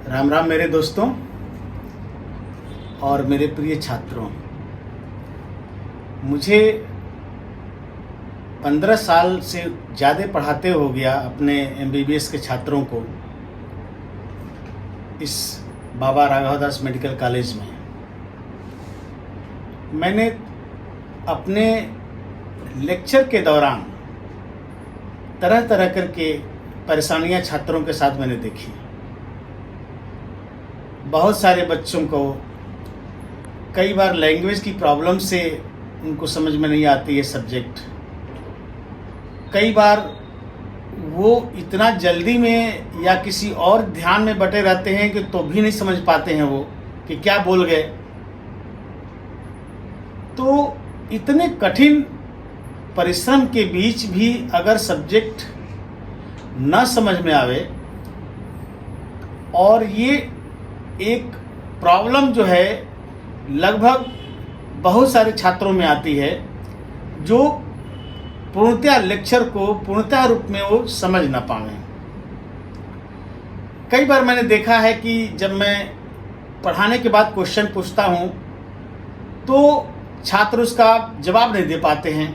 राम राम मेरे दोस्तों और मेरे प्रिय छात्रों। मुझे 15 साल से ज़्यादा पढ़ाते हो गया अपने MBBS के छात्रों को इस बाबा राघवदास मेडिकल कॉलेज में। मैंने अपने लेक्चर के दौरान तरह तरह करके परेशानियां छात्रों के साथ मैंने देखी। बहुत सारे बच्चों को कई बार लैंग्वेज की प्रॉब्लम से उनको समझ में नहीं आती है सब्जेक्ट। कई बार वो इतना जल्दी में या किसी और ध्यान में बटे रहते हैं कि तो भी नहीं समझ पाते हैं वो कि क्या बोल गए। तो इतने कठिन परिश्रम के बीच भी अगर सब्जेक्ट न समझ में आवे और ये एक प्रॉब्लम जो है लगभग बहुत सारे छात्रों में आती है जो पूर्णतः लेक्चर को पूर्णतः रूप में वो समझ ना पाए। कई बार मैंने देखा है कि जब मैं पढ़ाने के बाद क्वेश्चन पूछता हूँ तो छात्र उसका जवाब नहीं दे पाते हैं।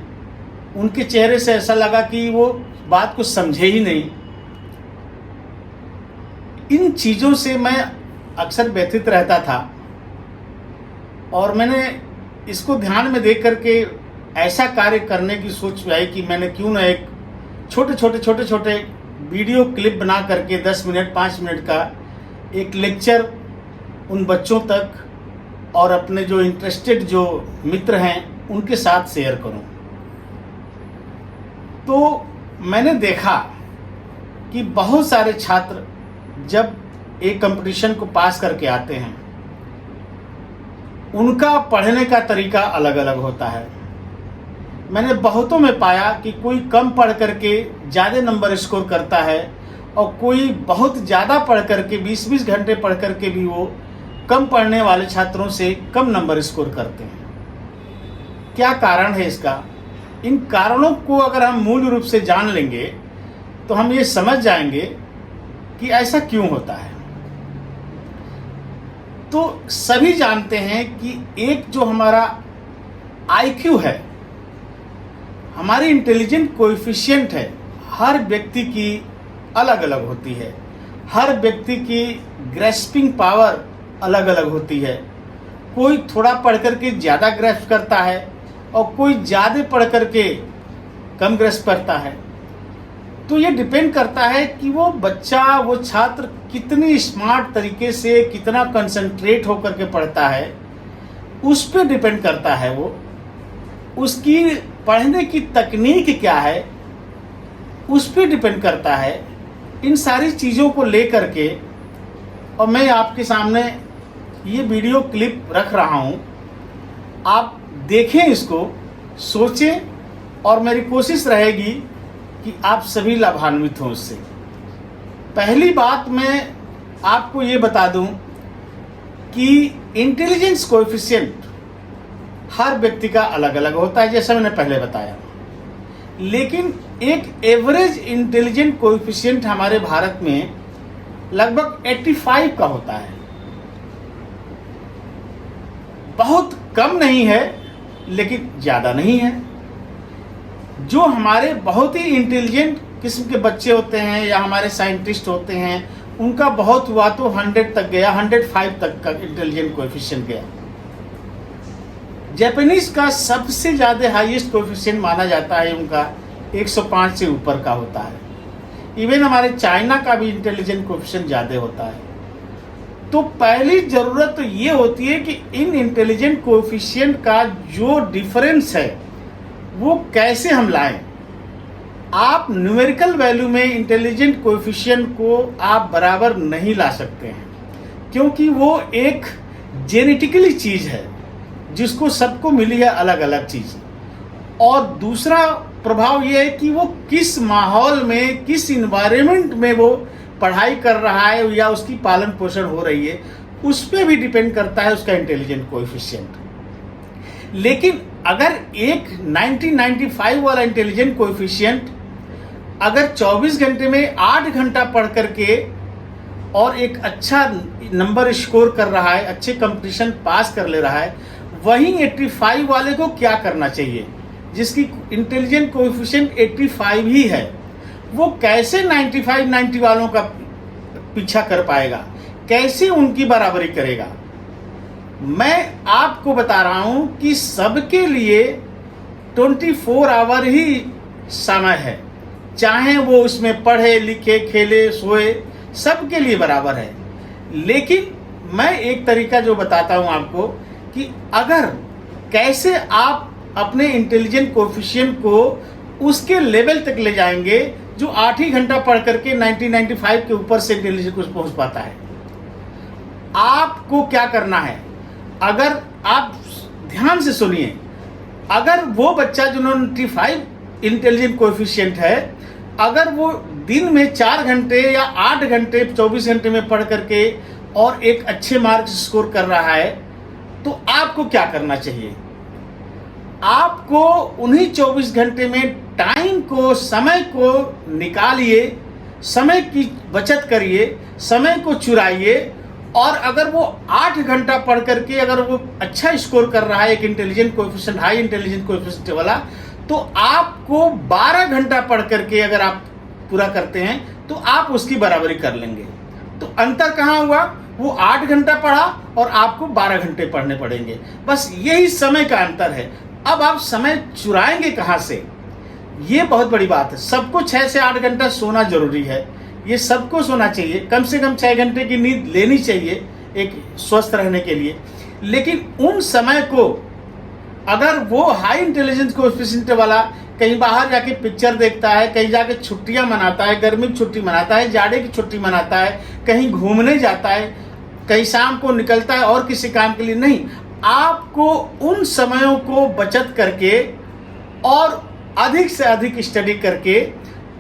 उनके चेहरे से ऐसा लगा कि वो बात को समझे ही नहीं। इन चीज़ों से मैं अक्सर व्यथित रहता था और मैंने इसको ध्यान में देख करके ऐसा कार्य करने की सोच आई कि मैंने क्यों ना एक छोटे वीडियो क्लिप बना करके 10 मिनट 5 मिनट का एक लेक्चर उन बच्चों तक और अपने जो इंटरेस्टेड जो मित्र हैं उनके साथ शेयर करूं। तो मैंने देखा कि बहुत सारे छात्र जब एक कंपटीशन को पास करके आते हैं उनका पढ़ने का तरीका अलग अलग होता है। मैंने बहुतों में पाया कि कोई कम पढ़ करके ज़्यादा नंबर स्कोर करता है और कोई बहुत ज़्यादा पढ़ करके 20-20 घंटे पढ़ करके भी वो कम पढ़ने वाले छात्रों से कम नंबर स्कोर करते हैं। क्या कारण है इसका? इन कारणों को अगर हम मूल रूप से जान लेंगे तो हम ये समझ जाएंगे कि ऐसा क्यों होता है। तो सभी जानते हैं कि एक जो हमारा IQ है, हमारी इंटेलिजेंट कोएफिशिएंट है, हर व्यक्ति की अलग अलग होती है। हर व्यक्ति की ग्रेस्पिंग पावर अलग अलग होती है। कोई थोड़ा पढ़ करके ज़्यादा ग्रेस्प करता है और कोई ज़्यादा पढ़ करके कम ग्रेस्प करता है। तो ये डिपेंड करता है कि वो बच्चा वो छात्र कितनी स्मार्ट तरीके से कितना कंसंट्रेट होकर के पढ़ता है, उस पर डिपेंड करता है। वो उसकी पढ़ने की तकनीक क्या है उस पर डिपेंड करता है। इन सारी चीज़ों को लेकर के और मैं आपके सामने ये वीडियो क्लिप रख रहा हूँ। आप देखें, इसको सोचें और मेरी कोशिश रहेगी कि आप सभी लाभान्वित हों उससे। पहली बात मैं आपको ये बता दूं कि इंटेलिजेंस कोएफिशिएंट हर व्यक्ति का अलग अलग होता है, जैसा मैंने पहले बताया। लेकिन एक एवरेज इंटेलिजेंट कोएफिशिएंट हमारे भारत में लगभग 85 का होता है। बहुत कम नहीं है लेकिन ज़्यादा नहीं है। जो हमारे बहुत ही इंटेलिजेंट किस्म के बच्चे होते हैं या हमारे साइंटिस्ट होते हैं उनका बहुत हुआ तो 100 तक गया, 105 तक का इंटेलिजेंट कोएफिशिएंट गया। जापानीज का सबसे ज़्यादा हाईएस्ट कोएफिशिएंट माना जाता है, उनका 105 से ऊपर का होता है। इवन हमारे चाइना का भी इंटेलिजेंट कोएफिशिएंट ज़्यादा होता है। तो पहली ज़रूरत तो ये होती है कि इन इंटेलिजेंट कोएफिशिएंट का जो डिफरेंस है वो कैसे हम लाएं। आप न्यूमेरिकल वैल्यू में इंटेलिजेंट कोएफिशिएंट को आप बराबर नहीं ला सकते हैं, क्योंकि वो एक जेनेटिकली चीज़ है जिसको सबको मिली है अलग अलग चीज़। और दूसरा प्रभाव ये है कि वो किस माहौल में, किस इन्वायरमेंट में वो पढ़ाई कर रहा है या उसकी पालन पोषण हो रही है, उस पर भी डिपेंड करता है उसका इंटेलिजेंट कोएफिशिएंट। लेकिन अगर एक 1995 वाला इंटेलिजेंट कोएफिशिएंट अगर 24 घंटे में 8 घंटा पढ़ करके और एक अच्छा नंबर स्कोर कर रहा है, अच्छे कंपटीशन पास कर ले रहा है, वहीं 85 वाले को क्या करना चाहिए जिसकी इंटेलिजेंट कोएफिशिएंट 85 ही है, वो कैसे 95 90 वालों का पीछा कर पाएगा, कैसे उनकी बराबरी करेगा। मैं आपको बता रहा हूं कि सबके लिए 24 आवर ही समय है, चाहे वो उसमें पढ़े लिखे खेले सोए, सबके लिए बराबर है। लेकिन मैं एक तरीका जो बताता हूं आपको कि अगर कैसे आप अपने इंटेलिजेंट कोएफिशिएंट को उसके लेवल तक ले जाएंगे जो 8 ही घंटा पढ़ करके 95 के ऊपर से इंटेलिजेंट को पहुंच पाता है। आपको क्या करना है, अगर आप ध्यान से सुनिए, अगर वो बच्चा जो 95 इंटेलिजेंट कोएफिशिएंट है, अगर वो दिन में 4 घंटे या 8 घंटे 24 घंटे में पढ़ करके और एक अच्छे मार्क्स स्कोर कर रहा है, तो आपको क्या करना चाहिए, आपको उन्हीं 24 घंटे में टाइम को, समय को निकालिए, समय की बचत करिए, समय को चुराइए, और अगर वो 8 घंटा पढ़ करके अगर वो अच्छा स्कोर कर रहा है, एक intelligent coefficient, high intelligent coefficient वाला, तो आपको 12 घंटा पढ़ करके अगर आप पूरा करते हैं तो आप उसकी बराबरी कर लेंगे। तो अंतर कहाँ हुआ, वो 8 घंटा पढ़ा और आपको 12 घंटे पढ़ने पड़ेंगे, बस यही समय का अंतर है। अब आप समय चुराएंगे कहाँ से, ये बहुत बड़ी बात है। सबको 6 से 8 घंटा सोना जरूरी है, ये सबको सोना चाहिए, कम से कम 6 घंटे की नींद लेनी चाहिए एक स्वस्थ रहने के लिए। लेकिन उन समय को अगर वो हाई इंटेलिजेंस कोएफिशिएंट वाला कहीं बाहर जाके पिक्चर देखता है, कहीं जाके छुट्टियां मनाता है, गर्मी की छुट्टी मनाता है, जाड़े की छुट्टी मनाता है, कहीं घूमने जाता है, कहीं शाम को निकलता है और किसी काम के लिए नहीं, आपको उन समयों को बचत करके और अधिक से अधिक स्टडी करके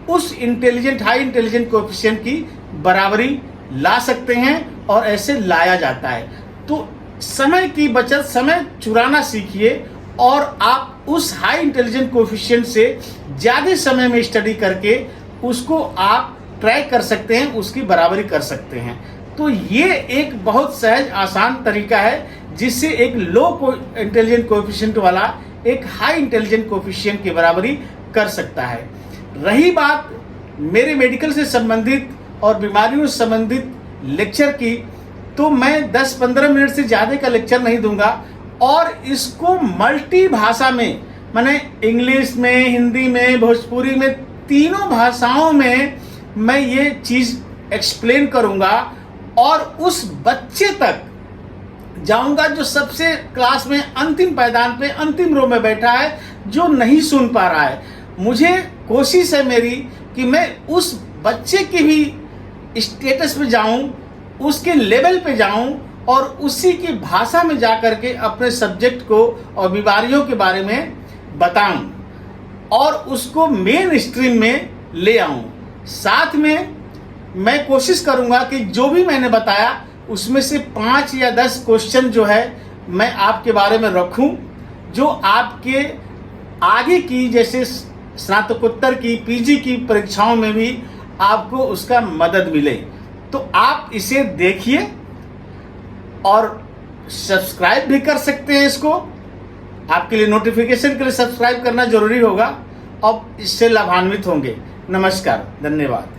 उस इंटेलिजेंट, हाई इंटेलिजेंट कोएफिशिएंट की बराबरी ला सकते हैं, और ऐसे लाया जाता है। तो समय की बचत, समय चुराना सीखिए, और आप उस हाई इंटेलिजेंट कोएफिशिएंट से ज़्यादा समय में स्टडी करके उसको आप ट्रैक कर सकते हैं, उसकी बराबरी कर सकते हैं। तो ये एक बहुत सहज आसान तरीका है जिससे एक लो इंटेलिजेंट कोएफिशिएंट वाला एक हाई इंटेलिजेंट कोएफिशिएंट की बराबरी कर सकता है। रही बात मेरे मेडिकल से संबंधित और बीमारियों से संबंधित लेक्चर की, तो मैं 10-15 मिनट से ज़्यादा का लेक्चर नहीं दूंगा, और इसको मल्टी भाषा में, माने इंग्लिश में, हिंदी में, भोजपुरी में, तीनों भाषाओं में मैं ये चीज़ एक्सप्लेन करूंगा, और उस बच्चे तक जाऊंगा जो सबसे क्लास में अंतिम पायदान पे, अंतिम रो में बैठा है, जो नहीं सुन पा रहा है। मुझे कोशिश है मेरी कि मैं उस बच्चे की भी स्टेटस पे जाऊं, उसके लेवल पे जाऊं, और उसी की भाषा में जा करके अपने सब्जेक्ट को और बीमारियों के बारे में बताऊं, और उसको मेन स्ट्रीम में ले आऊं। साथ में मैं कोशिश करूंगा कि जो भी मैंने बताया उसमें से 5 या 10 क्वेश्चन जो है मैं आपके बारे में रखूं, जो आपके आगे की, जैसे स्नातकोत्तर की, पीजी की परीक्षाओं में भी आपको उसका मदद मिले। तो आप इसे देखिए और सब्सक्राइब भी कर सकते हैं इसको, आपके लिए नोटिफिकेशन के लिए सब्सक्राइब करना जरूरी होगा, और इससे लाभान्वित होंगे। नमस्कार, धन्यवाद।